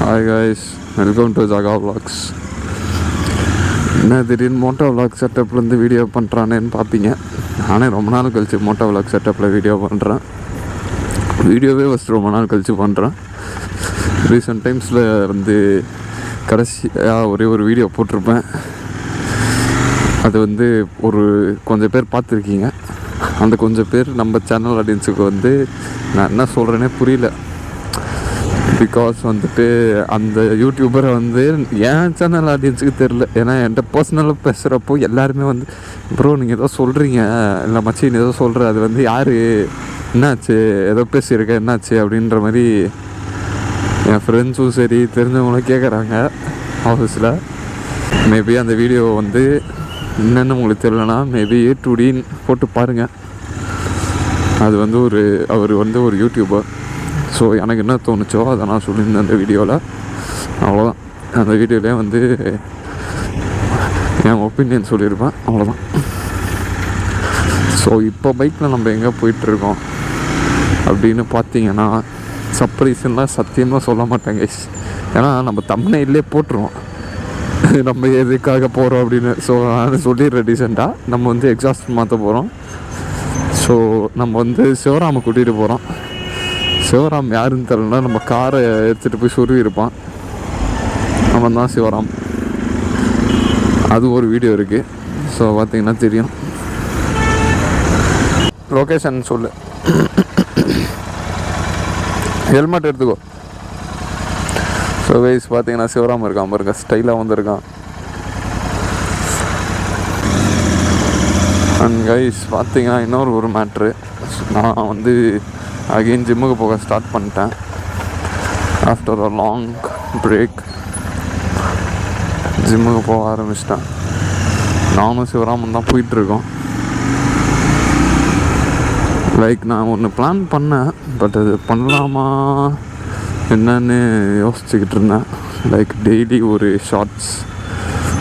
Hi guys, welcome to Jaga vlogs. என்ன திடீர்னு moto vlog செட்டப்லேருந்து வீடியோ பண்ணுறானேன்னு பார்ப்பீங்க. நானே ரொம்ப நாள் கழிச்சு மோட்டோ விலாக் செட்டப்பில் வீடியோ பண்ணுறேன். வீடியோவே ஃபஸ்ட்டு ரொம்ப நாள் கழிச்சு பண்ணுறேன். ரீசெண்ட் டைம்ஸில் வந்து கடைசியாக ஒரே ஒரு வீடியோ போட்டிருப்பேன். அது வந்து கொஞ்சம் பேர் பார்த்துருக்கீங்க. அந்த கொஞ்சம் பேர் நம்ம சேனல் ஆடியன்ஸுக்கு வந்து நான் என்ன சொல்கிறேனே புரியல. பிகாஸ் வந்துட்டு அந்த யூடியூபரை வந்து என் சேனல் ஆடியன்ஸுக்கு தெரில. ஏன்னா என்கிட்ட பர்சனலாக பேசுகிறப்போ எல்லாருமே வந்து ப்ரோ நீங்கள் ஏதோ சொல்கிறீங்க, இல்லை மச்சி நீ ஏதோ சொல்கிற, அது வந்து யார், என்னாச்சு, ஏதோ பேசியிருக்க, என்னாச்சு அப்படின்ற மாதிரி என் ஃப்ரெண்ட்ஸும் சரி தெரிஞ்சவங்களும் கேட்குறாங்க ஆஃபீஸில். மேபி அந்த வீடியோ வந்து என்னென்னு உங்களுக்கு தெரியலனா மேபி A2Dன்னு போட்டு பாருங்கள். அது வந்து அவர் வந்து ஒரு யூடியூபர். ஸோ எனக்கு என்ன தோணுச்சோ அதை நான் சொல்லியிருந்தேன் அந்த வீடியோவில். அவ்வளோதான். அந்த வீடியோவிலே வந்து என் ஒப்பீனியன் சொல்லியிருப்பேன். அவ்வளோதான். ஸோ இப்போ பைக்கில் நம்ம எங்கே போயிட்டுருக்கோம் அப்படின்னு பார்த்தீங்கன்னா, சர்ப்ரைஸ்லாம் சத்தியமாக சொல்ல மாட்டேங்க. ஏன்னா நம்ம தம்ப்நெயிலே போட்டுருவோம் நம்ம எதுக்காக போகிறோம் அப்படின்னு. ஸோ நான் சொல்லிடுறேன் டீசெண்டாக. நம்ம வந்து எக்ஸாஸ்ட் மாற்ற போகிறோம். ஸோ நம்ம வந்து சிவராமை கூட்டிகிட்டு போகிறோம். சிவராம் யாருன்னு தெரியலனா நம்ம காரை எடுத்துகிட்டு போய் சொருவி இருப்பான். அவன் தான் சிவராம். அது ஒரு வீடியோ இருக்குது. ஸோ பார்த்தீங்கன்னா தெரியும். லொக்கேஷன் சொல்லு. ஹெல்மெட் எடுத்துக்கோ. ஸோ கைஸ் பார்த்தீங்கன்னா சிவராம் இருக்கான் பாருங்க, ஸ்டைலாக வந்திருக்கான். அண்ட் கைஸ் பார்த்தீங்கன்னா இன்னொரு மேட்ரு. நான் வந்து அகெயின் ஜிம்முக்கு போக ஸ்டார்ட் பண்ணிட்டேன். ஆஃப்டர் அ லாங் பிரேக் ஜிம்முக்கு போக ஆரம்பிச்சிட்டேன். நானும் சிவராமன் தான் போயிட்டுருக்கோம். லைக் நான் ஒன்று பிளான் பண்ணேன், பட் அது பண்ணலாமா என்னன்னு யோசிச்சுக்கிட்டு இருந்தேன். லைக் டெய்லி ஒரு ஷார்ட்ஸ்,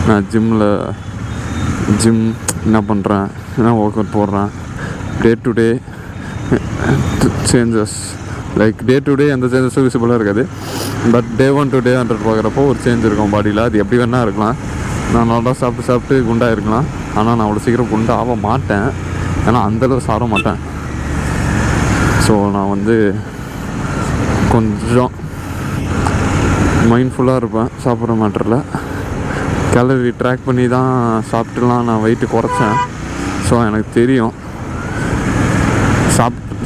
நான் ஜிம் என்ன பண்ணுறேன், என்ன ஒர்க் அவுட் போடுறேன், day to day changes. Like day to day அந்த சேஞ்சஸும் விசிபிளாக இருக்காது, பட் டே 1 to day 100 பார்க்குறப்போ ஒரு சேஞ்ச் இருக்கும் பாடியில். அது எப்படி வேணால் இருக்கலாம். நான் நல்லா சாப்பிட்டு குண்டாக இருக்கலாம். ஆனால் நான் அவ்வளோ சீக்கிரம் குண்டாக ஆக மாட்டேன். ஏன்னா அந்தளவு சாப்பிட மாட்டேன். ஸோ நான் வந்து கொஞ்சம் மைண்ட்ஃபுல்லாக இருப்பேன் சாப்பிட்ற மேட்டரில். கேலரி ட்ராக் பண்ணி தான் சாப்பிட்டுலாம் நான் வெயிட்டு குறைச்சேன். ஸோ எனக்கு தெரியும்.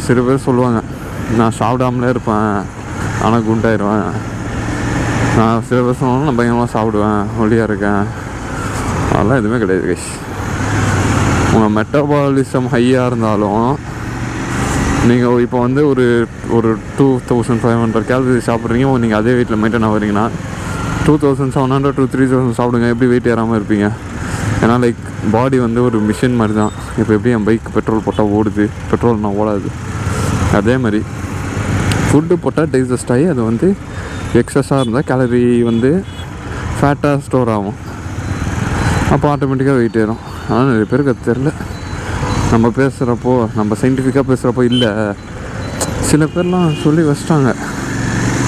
சில பேர் சொல்லுவாங்க நான் சாப்பிடாமலே இருப்பேன் ஆனால் குண்டாயிடுவேன். நான் சில பேர் சொன்னாலும் நான் பயங்கரமாக சாப்பிடுவேன், ஒல்லியாக இருக்கேன். அதெல்லாம் எதுவுமே கிடையாது கைஸ். உங்கள் மெட்டபாலிசம் ஹையாக இருந்தாலும் நீங்கள் இப்போ வந்து ஒரு 2500 கேலரி சாப்பிட்றீங்க, நீங்கள் அதே வெயிட்டில் மெயின்டைன் ஆகிறீங்கன்னா 2700 to 3000 சாப்பிடுங்க. எப்படி வெயிட் ஏறாமல் இருப்பீங்க? ஏன்னா லைக் பாடி வந்து ஒரு மிஷின் மாதிரி தான். இப்போ எப்படி என் பைக் பெட்ரோல் போட்டால் ஓடுது, பெட்ரோல்னா ஓடாது. அதே மாதிரி ஃபுட்டு போட்டால் டைஜஸ்ட் ஆகி அது வந்து எக்ஸஸாக இருந்தால் கேலரி வந்து ஃபேட்டாக ஸ்டோர் ஆகும். அப்போ ஆட்டோமேட்டிக்காக வெயிட் ஏறும். ஆனால் நிறைய பேருக்கு அது தெரில. நம்ம பேசுகிறப்போ, நம்ம சயின்டிஃபிக்காக பேசுகிறப்போ இல்லை. சில பேர்லாம் சொல்லி வச்சிட்டாங்க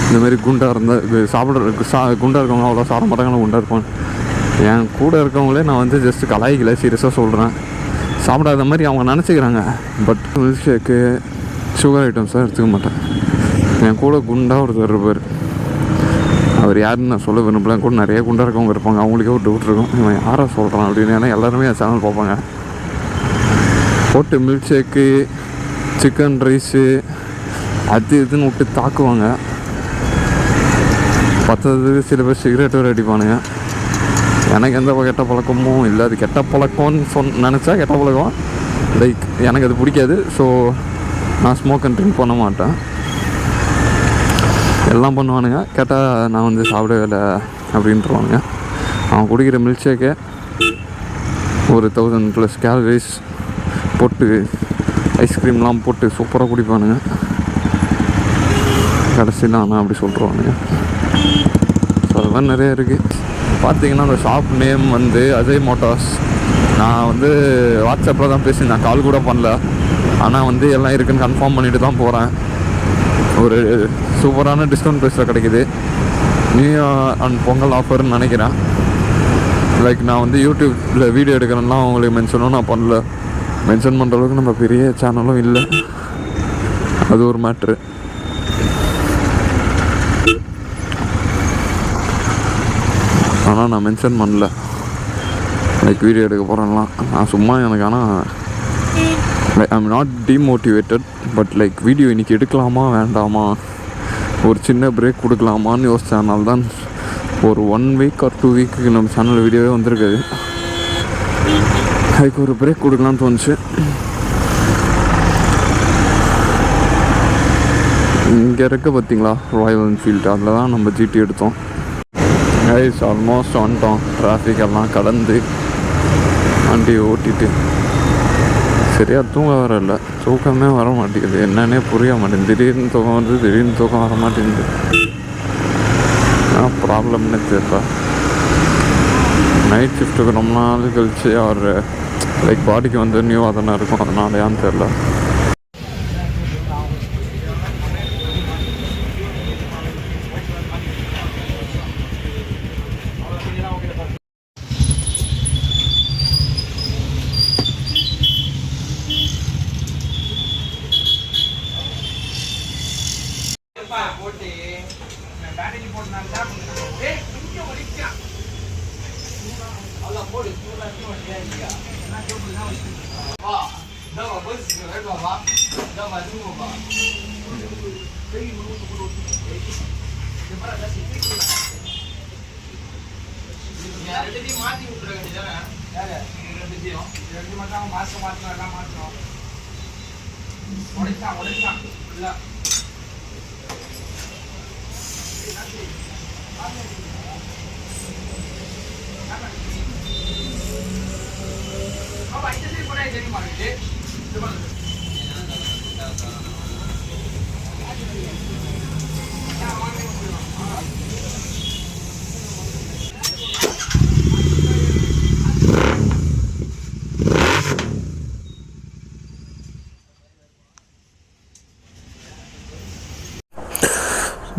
இந்தமாரி குண்டாக இருந்தால் குண்டாக இருக்கவங்க அவ்வளோ சாப்பிட மாட்டாங்கன்னா குண்டாக இருப்பாங்க. என் கூட இருக்கவங்களே நான் வந்து ஜஸ்ட்டு கலாய்க்கல, சீரியஸாக சொல்கிறேன். சாப்பிடாத மாதிரி அவங்க நினச்சிக்கிறாங்க. பட் மில்க் ஷேக்கு, சுகர் ஐட்டம்ஸாக எடுத்துக்க மாட்டேன். என் கூட குண்டாக ஒருத்தர் இருப்பார். அவர் யாருன்னு நான் சொல்ல விரும்பல. கூட நிறைய குண்டாக இருக்கவங்க இருப்பாங்க. அவங்களுக்கே ஒரு டவுட் இருக்கும், இவன் யாரை சொல்கிறான் அப்படின்னு. ஏன்னா எல்லாருமே என் சேனல் பார்ப்பாங்க. போட்டு மில்க் ஷேக்கு, சிக்கன் ரைஸு அது இதுன்னு விட்டு தாக்குவாங்க. பத்ததுக்கு சில பேர் சிகரெட் வேறு அடிப்பானுங்க. எனக்கு எந்த கெட்ட பழக்கமும் இல்லை. அது கெட்ட பழக்கம்னு நினச்சா கெட்ட பழக்கம். லைக் எனக்கு அது பிடிக்காது. ஸோ நான் ஸ்மோக் அண்ட் ட்ரிங்க் பண்ண மாட்டேன். எல்லாம் பண்ணுவானுங்க. கேட்டால் நான் வந்து சாப்பிடவே இல்லை அப்படின்ட்டுருவானுங்க. அவன் குடிக்கிற மில்க் ஷேக்கே ஒரு 1000+ கேலரிஸ் போட்டு ஐஸ்கிரீம்லாம் போட்டு சூப்பராக குடிப்பானுங்க. கடைசியில் ஆனால் அப்படி சொல்லிடுவானுங்க. ஸோ அது மாதிரி நிறைய இருக்குது. பார்த்தீங்கன்னா அந்த ஷாப் நேம் வந்து அஜய் மோட்டார்ஸ். நான் வந்து வாட்ஸ்அப்பில் தான் பேசியிருந்தேன், கால் கூட பண்ணல. ஆனால் வந்து எல்லாம் இருக்குதுன்னு கன்ஃபார்ம் பண்ணிவிட்டு தான் போகிறேன். ஒரு சூப்பரான டிஸ்கவுண்ட் ப்ரைஸில் கிடைக்கிது. நியூ அண்ட் பொங்கல் ஆஃபர்னு நினைக்கிறேன். லைக் நான் வந்து யூடியூப்பில் வீடியோ எடுக்கிறேன்னா அவங்களுக்கு மென்ஷனும் நான் பண்ணல. மென்ஷன் பண்ணுற அளவுக்கு நம்ம பெரிய சேனலும் இல்லை, அது ஒரு மேட்ரு. ஆனால் நான் மென்ஷன் பண்ணல லைக் வீடியோ எடுக்க போகிறேன்லாம். நான் சும்மா எனக்கு ஆனால் like I'm not demotivated, but like video இன்றைக்கி எடுக்கலாமா வேண்டாமா, ஒரு சின்ன பிரேக் கொடுக்கலாமான்னு யோசித்தனால தான் ஒரு 1 வீக் ஆர் 2 வீக்கு நம்ம சேனல் வீடியோவே வந்திருக்காது. அதுக்கு ஒரு பிரேக் கொடுக்கலான்னு தோணுச்சு. இங்கே இருக்க பார்த்தீங்களா ராயல் என்ஃபீல்டு, அதில் தான் நம்ம ஜிடி எடுத்தோம். கைஸ் ஆல்மோஸ்ட் வந்துட்டோம். டிராஃபிக் எல்லாம் கடந்து வண்டி ஓட்டிட்டு சரியாக தூங்க வர இல்லை, தூக்கமே வர மாட்டேங்குது. என்னன்னே புரிய மாட்டேங்குது. திடீர்னு தூக்கம் வந்து திடீர்னு தூக்கம் வர மாட்டேங்குது. ப்ராப்ளம்னு தெரியல. நைட் ஷிஃப்ட்டுக்கு ரொம்ப நாள் கழிச்சு அவர் லைக் பாடிக்கு வந்து நியூவாக தானே இருக்கும், அதனாலயான்னு தெரில.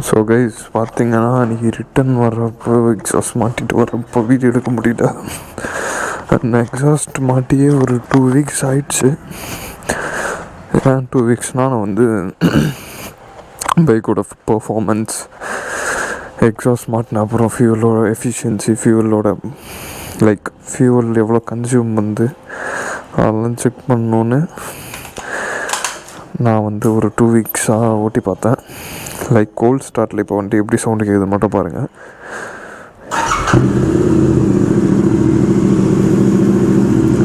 ஸோ கைஸ் பார்த்தீங்கன்னா அன்றைக்கி ரிட்டன் வர்றப்போ எக்ஸாஸ்ட் மாட்டிட்டு வர்றப்போ வீடியோ எடுக்க முடியல. அந்த எக்ஸாஸ்ட் மாட்டியே ஒரு 2 வீக்ஸ் ஆயிடுச்சு. ஏன் 2 வீக்ஸ்னால் நான் வந்து பைக்கோட பர்ஃபார்மன்ஸ், எக்ஸாஸ்ட் மாட்டின அப்புறம் ஃபியூலோட எஃபிஷியன்சி, ஃபியூலோட லைக் ஃபியூல் எவ்வளோ கன்சியூம் வந்து அதெல்லாம் செக் பண்ணணுன்னு நான் வந்து ஒரு 2 வீக்ஸாக ஓட்டி பார்த்தேன். லைக் கோல்ட் ஸ்டார்ட்டில் இப்போ வந்துட்டு எப்படி சவுண்டு கேட்குது மட்டும் பாருங்கள்.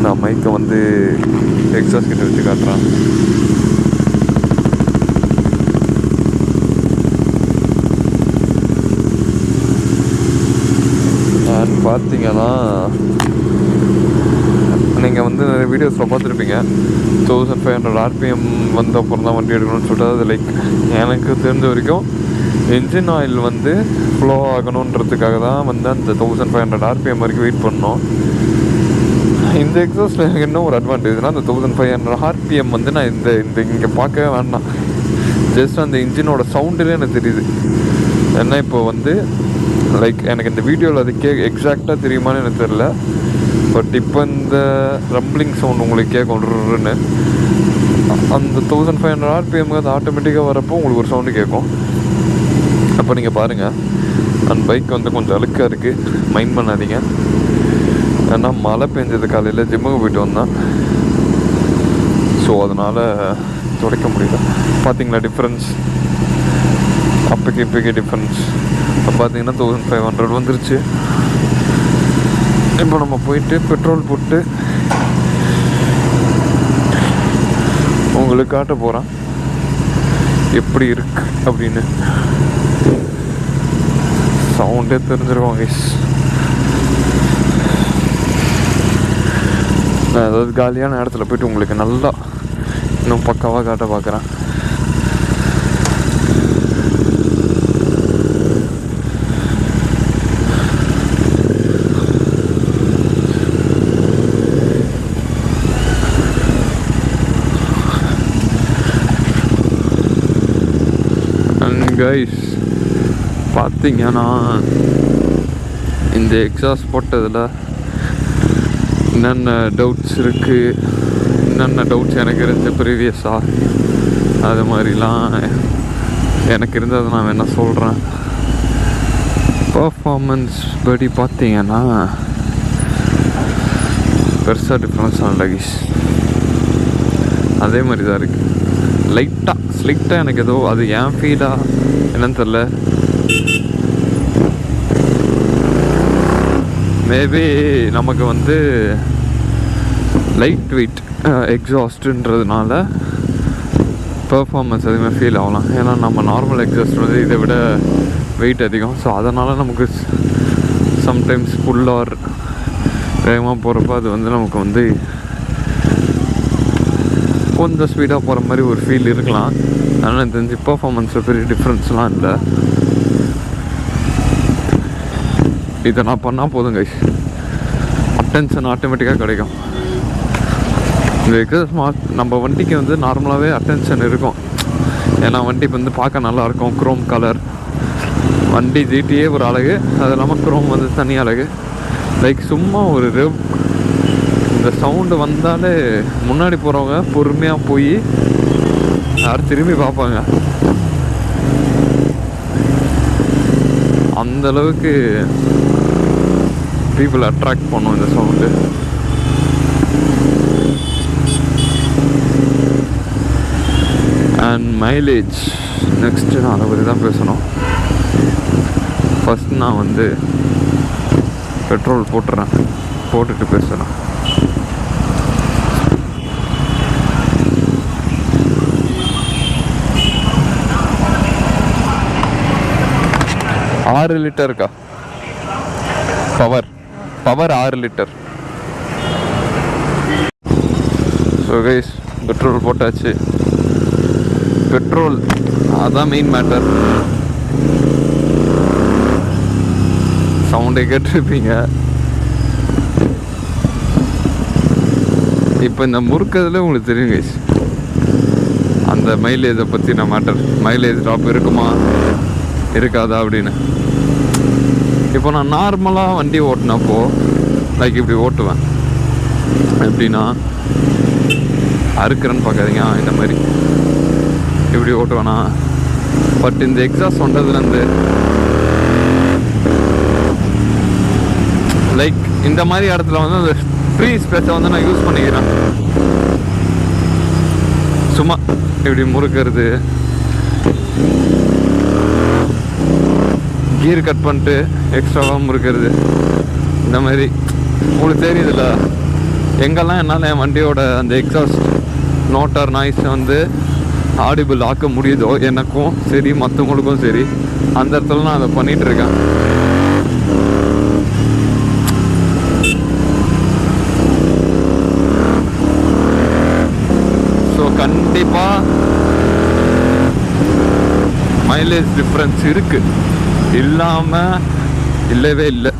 நான் மைக்கை வந்து எக்ஸாஸ்ட் கிட்ட வச்சு காட்டுறேன். பார்த்தீங்கன்னா நீங்கள் வந்து நிறைய வீடியோஸில் பார்த்துருப்பீங்க 1500 RPM வந்த அப்புறம் தான் வண்டி எடுக்கணும்னு சொல்லிட்டு. அது லைக் எனக்கு தெரிஞ்ச வரைக்கும் இன்ஜின் ஆயில் வந்து ஃப்ளோ ஆகணுன்றதுக்காக தான் வந்து அந்த 1500 RPM வரைக்கும் வெயிட் பண்ணோம். இந்த எக்ஸாஸ்ட்டில் எனக்கு என்ன ஒரு அட்வான்டேஜ்னால் அந்த 1500 RPM வந்து நான் இந்த இங்கே பார்க்கவே வேண்டாம், ஜஸ்ட் அந்த இன்ஜினோட சவுண்டுலேயே எனக்கு தெரியுது. ஏன்னா இப்போ வந்து லைக் எனக்கு இந்த வீடியோவில் அது எக்ஸாக்டாக தெரியுமான்னு எனக்கு தெரில, பட் இப்போ இந்த ரம்பிளிங் சவுண்ட் உங்களுக்கு கேட்கும்னு அந்த 1500 RPM அது ஆட்டோமேட்டிக்காக வரப்போ உங்களுக்கு ஒரு சவுண்டு கேட்கும். அப்போ நீங்கள் பாருங்கள், அந்த பைக் வந்து கொஞ்சம் அழுக்காக இருக்குது, மைண்ட் பண்ணாதீங்க. ஏன்னா மழை பெஞ்சது, காலையில் ஜிம்முக்கு போயிட்டு வந்தேன், ஸோ அதனால் துடைக்க முடியல. பார்த்தீங்களா டிஃப்ரென்ஸ், அப்போக்கு இப்போக்கே டிஃப்ரென்ஸ். இப்போ பார்த்தீங்கன்னா 1500 வந்துருச்சு. இப்போ நம்ம போயிட்டு பெட்ரோல் போட்டு உங்களுக்கு காட்ட போகிறேன் எப்படி இருக்கு அப்படின்னு. சவுண்டே தெரிஞ்சிருக்கோம் கைஸ். நான் ஏதாவது காலியான இடத்துல போய்ட்டு உங்களுக்கு நல்லா இன்னும் பக்காவாக காட்ட பார்க்குறேன். கைஸ் பார்த்தீங்கன்னா இந்த எக்ஸாஸ்ட் போட்டதில் என்னென்ன டவுட்ஸ் இருக்குது, என்னென்ன டவுட்ஸ் எனக்கு இருந்துச்சு ப்ரீவியஸாக, அது மாதிரிலாம் எனக்கு இருந்ததை நான் என்ன சொல்கிறேன். பர்ஃபார்மன்ஸ் படி பார்த்தீங்கன்னா பெருசாக டிஃப்ரென்ஸ் ஆன லகேஜ் அதே மாதிரி தான் இருக்குது. ஸ்லைட்டாக எனக்கு ஏதோ அது ஏன் ஃபீலாக என்னன்னு தெரில. மேபி நமக்கு வந்து லைட் வெயிட் எக்ஸாஸ்ட்டுன்றதுனால பெர்ஃபார்மன்ஸ் அதிகமாக ஃபீல் ஆகலாம். ஏன்னா நம்ம நார்மல் எக்ஸாஸ்ட் வந்து இதை விட வெயிட் அதிகம். ஸோ அதனால் நமக்கு சம்டைம்ஸ் ஃபுல்லாக வேகமாக போகிறப்ப அது வந்து நமக்கு வந்து கொஞ்சம் ஸ்பீடாக போகிற மாதிரி ஒரு ஃபீல் இருக்கலாம். அதனால் எனக்கு தெரிஞ்சு பெர்ஃபார்மன்ஸில் பெரிய டிஃப்ரென்ஸ்லாம் இல்லை. இதை நான் பண்ணால் போதும் கைஸ், அட்டென்ஷன் ஆட்டோமேட்டிக்காக கிடைக்கும். இந்த எக்ஸாஸ்ட் நம்ம வண்டிக்கு வந்து நார்மலாகவே அட்டென்ஷன் இருக்கும். ஏன்னா வண்டி வந்து பார்க்க நல்லாயிருக்கும், குரோம் கலர் வண்டி. ஜிடிஏ ஒரு அழகு, அது இல்லாமல் குரோம் வந்து தனி அழகு. லைக் சும்மா ஒரு ரெவ் இந்த சவுண்டு வந்தாலே முன்னாடி போகிறவங்க பொறுமையாக போய் யாரும் திரும்பி பார்ப்பாங்க. அந்தளவுக்கு பீப்புள் அட்ராக்ட் பண்ணும் இந்த சவுண்டு. அண்ட் மைலேஜ் நெக்ஸ்ட்டு நான் அதை பற்றி தான் பேசணும். ஃபஸ்ட் நான் வந்து பெட்ரோல் போட்டுட்டு பேசுகிறேன். ஆறு லிட்டருக்கா power 6 litre. So guys petrol போட்டாச்சு. பெட்ரோல் அதான் மெயின் மேட்டர். சவுண்டை கேட்டிருப்பீங்க. இப்போ இந்த முறுக்கிறதுல உங்களுக்கு தெரியும் கைஸ் அந்த மைலேஜை பற்றின மேட்டர். மைலேஜ் ட்ராப் இருக்குமா இருக்காதா அப்படின்னு. இப்போ நான் நார்மலாக வண்டி ஓட்டினப்போ லைக் இப்படி ஓட்டுவேன். எப்படின்னா அறுக்கிறேன்னு பார்க்காதீங்க, இந்த மாதிரி இப்படி ஓட்டுவேனா. பட் இந்த எக்ஸாஸ்ட் வந்ததுலேருந்து லைக் இந்த மாதிரி இடத்துல வந்து அந்த ஃப்ரீ ஸ்பேஸை வந்து நான் யூஸ் பண்ணிக்கிறேன். சும்மா இப்படி முறுக்கிறது, கீர் கட் பண்ணிட்டு எக்ஸ்ட்ராவாக முறுக்கிறது, இந்த மாதிரி உங்களுக்கு தெரியுதுல்ல. எங்கெல்லாம் என்னால் என் வண்டியோட அந்த எக்ஸாஸ்ட் நோட்டார் நாய்ஸை வந்து ஆடிபிள் ஆக்க முடியுதோ எனக்கும் சரி மற்றவங்களுக்கும் சரி, அந்த இடத்துல நான் அதை பண்ணிகிட்ருக்கேன். ஸோ கண்டிப்பாக மைலேஜ் டிஃப்ரென்ஸ் இருக்குது, இல்லாமல் இல்லவே இல்லை.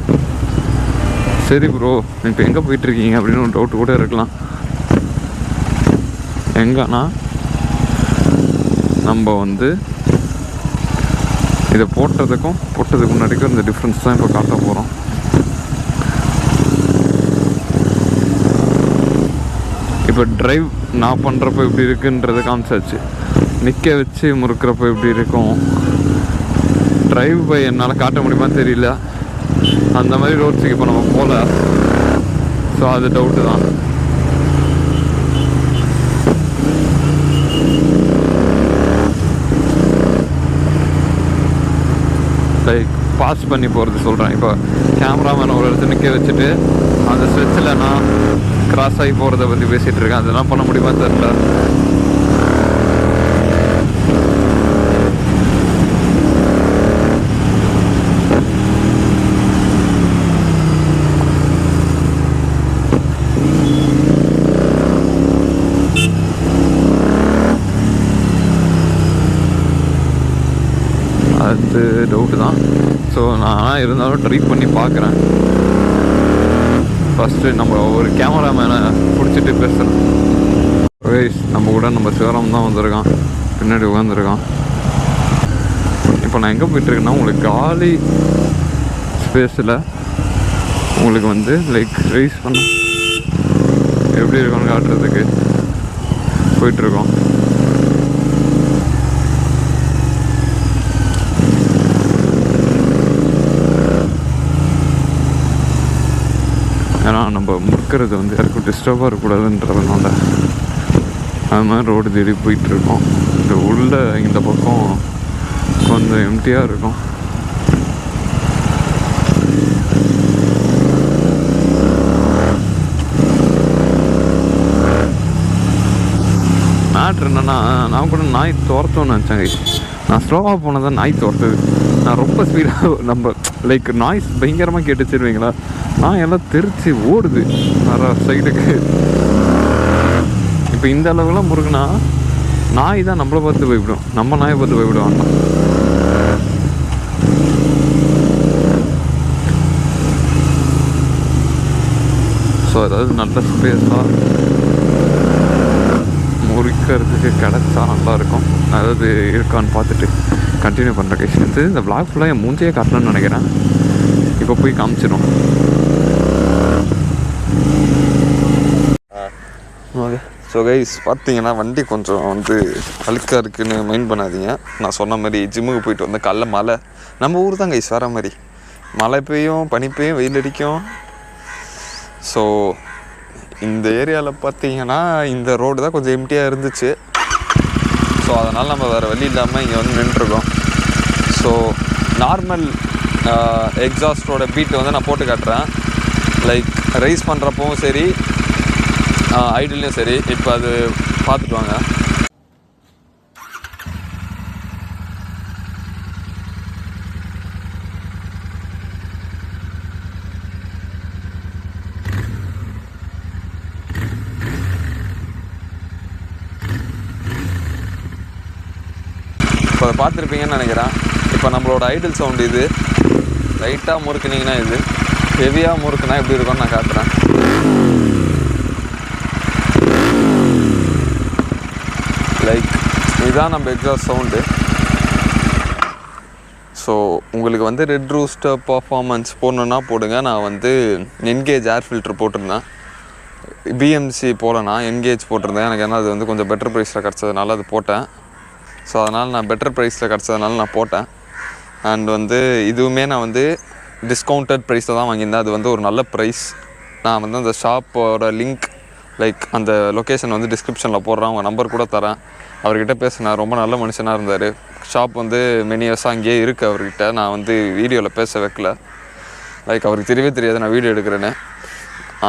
சரி ப்ரோ இப்போ எங்கே போயிட்டுருக்கீங்க அப்படின்னு ஒரு டவுட் கூட இருக்கலாம். எங்கன்னா நம்ம வந்து இதை போட்டதுக்கு முன்னாடிக்கும் இந்த டிஃப்ரென்ஸ் தான் இப்போ காட்ட போகிறோம். இப்போ ட்ரைவ் நான் பண்ணுறப்போ எப்படி இருக்குன்றதை காமிச்சாச்சு. நிற்க வச்சு முறுக்கிறப்போ எப்படி இருக்கும், ட்ரைவ் பை என்னால் காட்ட முடியுமா தெரியல. அந்த மாதிரி ரோட்ஸுக்கு இப்போ நம்ம போகல. ஸோ அது டவுட்டு தான். லைக் பாஸ் பண்ணி போகிறது சொல்கிறேன். இப்போ கேமராமேன் ஒரு இடத்துல நிற்க வச்சுட்டு அந்த ஸ்ட்ரெச்சில் நான் கிராஸ் ஆகி போகிறத பற்றி பேசிகிட்டு இருக்கேன். அதெல்லாம் பண்ண முடியுமா தெரியல. அது டவுட்டு தான். ஸோ நான் இருந்தாலும் ட்ரை பண்ணி பார்க்குறேன். ஃபஸ்ட்டு நம்ம ஒரு கேமராமேனை பிடிச்சிட்டு பேசுகிறேன். நம்ம கூட நம்ம சிவராம் தான் வந்திருக்கான், பின்னாடி உட்காந்துருக்கான். இப்போ நான் எங்கே போயிட்டுருக்கேன்னா உங்களுக்கு காலி ஸ்பேஸில் உங்களுக்கு வந்து லைக் ரைஸ் பண்ண எப்படி இருக்கும்னு காட்டுறதுக்கு போயிட்டுருக்கோம். ஏன்னா நம்ம முறுக்கிறது வந்து யாருக்கும் டிஸ்டர்பாக இருக்கக்கூடாதுன்றதுனால அது மாதிரி ரோடு தேடி போயிட்டுருக்கோம். இந்த உள்ள இந்த பக்கம் கொஞ்சம் எம்டியாக இருக்கும். மேட்ரு என்னென்னா நான் கூட நாய் துரத்தோன்னு நினச்சேங்க. நான் ஸ்லோவாக போனதான் நாய் துரத்துது. நான் ரொம்ப ஸ்பீடாக நம்ம லைக் நாய்ஸ் பயங்கரமாக கேட்டுச்சிருவீங்களா, நான் எல்லாம் தெரிச்சு ஓடுது வர சைடுக்கு. இப்போ இந்த அளவுக்குலாம் முருகுனா நாய் தான் நம்மளை பார்த்து போய்விடும், நம்ம நாயை பார்த்து போய்விடுவாங்க. ஸோ அதாவது நல்ல ஸ்பேஸாக முறிக்கிறதுக்கு கிடச்சா நல்லாயிருக்கும். அதாவது இருக்கான்னு பார்த்துட்டு கண்டினியூ பண்ணுற கேஷ். இந்த விளாக் ஃபுல்லாக என் மூஞ்சியே காட்டணும்னு நினைக்கிறேன். இப்போ போய் காமிச்சிடும். ஓகே, ஸோ கைஸ் பார்த்தீங்கன்னா வண்டி கொஞ்சம் வந்து அழுக்காக இருக்குதுன்னு மைண்ட் பண்ணாதீங்க. நான் சொன்ன மாதிரி ஜிம்முக்கு போயிட்டு வந்து காலைல மழை, நம்ம ஊர் தான் கைஸ் வேறு மாதிரி மழை பெய்யும், பனி பெய்யும், வெயில் அடிக்கும். ஸோ இந்த ஏரியாவில் பார்த்தீங்கன்னா இந்த ரோடு தான் கொஞ்சம் எம்டியாக இருந்துச்சு. ஸோ அதனால் நம்ம வேறு வழி இல்லாமல் இங்கே வந்து நின்றுருக்கோம். ஸோ நார்மல் எக்ஸாஸ்டோட பீட்டு வந்து நான் போட்டு காட்டுறேன். லைக் ரைஸ் பண்ணுறப்பவும் சரி, ஐடில்லையும் சரி. இப்போ அது பார்த்துட்டு வாங்க. இப்போ அதை பார்த்துருப்பீங்கன்னு நினைக்கிறேன். இப்போ நம்மளோட ஐடில் சவுண்டு இது. லைட்டாக முறுக்குனிங்கன்னா இது, ஹெவியாக முறுக்குனா எப்படி இருக்கும்னு நான் காட்டுறேன். லைக் இதுதான் நம்ம எக்ஸாஸ்ட் சவுண்டு. ஸோ உங்களுக்கு வந்து ரெட் ரூஸ்டர் பர்ஃபார்மன்ஸ் போடணுன்னா போடுங்க. நான் வந்து என்கேஜ் ஏர் ஃபில்ட்ரு போட்டிருந்தேன். பிஎம்சி போலனா என்கேஜ் போட்டிருந்தேன். எனக்கு ஏன்னா அது வந்து கொஞ்சம் பெட்டர் ப்ரைஸில் கிடச்சதுனால அது போட்டேன். ஸோ அதனால் நான் பெட்டர் ப்ரைஸில் கிடச்சதுனால நான் போட்டேன். அண்ட் வந்து இதுவுமே நான் வந்து டிஸ்கவுண்டட் ப்ரைஸில் தான் வாங்கியிருந்தேன். அது வந்து ஒரு நல்ல ப்ரைஸ். நான் வந்து அந்த ஷாப்போட லிங்க் லைக் அந்த லொக்கேஷன் வந்து டிஸ்கிரிப்ஷனில் போடுறேன். அவங்க நம்பர் கூட தரேன். அவர்கிட்ட பேசினேன். ரொம்ப நல்ல மனுஷனாக இருந்தார். ஷாப் வந்து மெனி இயர்ஸாக அங்கேயே இருக்குது அவர்கிட்ட. நான் வந்து வீடியோவில் பேச வைக்கல. லைக் அவருக்கு தெரியவே தெரியாது நான் வீடியோ எடுக்கிறேன்னு.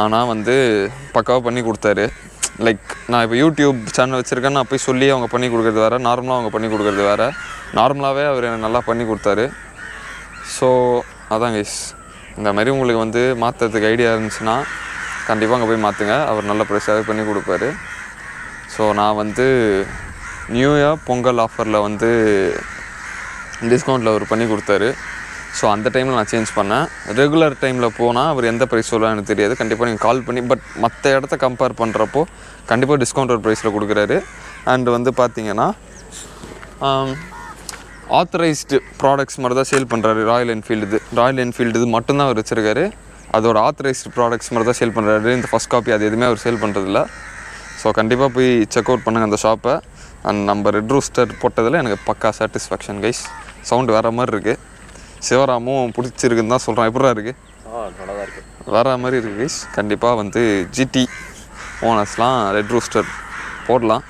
ஆனால் வந்து பக்காவாக பண்ணி கொடுத்தாரு. லைக் நான் இப்போ யூடியூப் சேனல் வச்சுருக்கேன், நான் போய் சொல்லி அவங்க பண்ணி கொடுக்குறது வேறு, நார்மலாக அவங்க பண்ணி கொடுக்குறது வேறு. நார்மலாகவே அவர் எனக்கு நல்லா பண்ணி கொடுத்தாரு. ஸோ அதான் கைஸ், இந்த மாதிரி உங்களுக்கு வந்து மாற்றுறதுக்கு ஐடியா இருந்துச்சுன்னா கண்டிப்பாக அங்கே போய் மாற்றுங்க. அவர் நல்ல ப்ரைஸாகவே பண்ணி கொடுப்பாரு. ஸோ நான் வந்து நியூ இயர் பொங்கல் ஆஃபரில் வந்து டிஸ்கவுண்ட்டில் அவர் பண்ணி கொடுத்தாரு. ஸோ அந்த டைமில் நான் சேஞ்ச் பண்ணேன். ரெகுலர் டைமில் போனால் அவர் எந்த ப்ரைஸ் சொல்லலாம் எனக்கு தெரியாது. கண்டிப்பாக நீங்கள் கால் பண்ணி, பட் மற்ற இடத்த கம்பேர் பண்ணுறப்போ கண்டிப்பாக டிஸ்கவுண்டட் ப்ரைஸில் கொடுக்குறாரு. அண்டு வந்து பார்த்திங்கன்னா ஆத்தரைஸ்டு ப்ராடக்ட்ஸ் மாதிரி தான் சேல் பண்ணுறாரு. ராயல் என்ஃபீல்டு இது மட்டும்தான் அவர் வச்சுருக்காரு. அதோட ஆத்தரைஸ்டு ப்ராடக்ட்ஸ் மாதிரி தான் சேல் பண்ணுறாரு. இந்த ஃபஸ்ட் காப்பி அது எதுவுமே அவர் சேல் பண்ணுறதில்ல. ஸோ கண்டிப்பாக போய் செக் அவுட் பண்ணுங்கள் அந்த ஷாப்பை. அண்ட் நம்ம ரெட் ரூஸ்டர் போட்டதில் எனக்கு பக்கா சாட்டிஸ்ஃபேக்ஷன் கைஸ். சவுண்டு வேறு மாதிரி இருக்குது. சிவராமும் பிடிச்சிருக்குன்னு தான் சொல்கிறான். எப்படா இருக்குது? நல்லா இருக்குது, வேறு மாதிரி இருக்குது கைஸ். கண்டிப்பாக வந்து ஜிடி ஓனர்ஸ்லாம் ரெட் ரூஸ்டர் போடலாம்.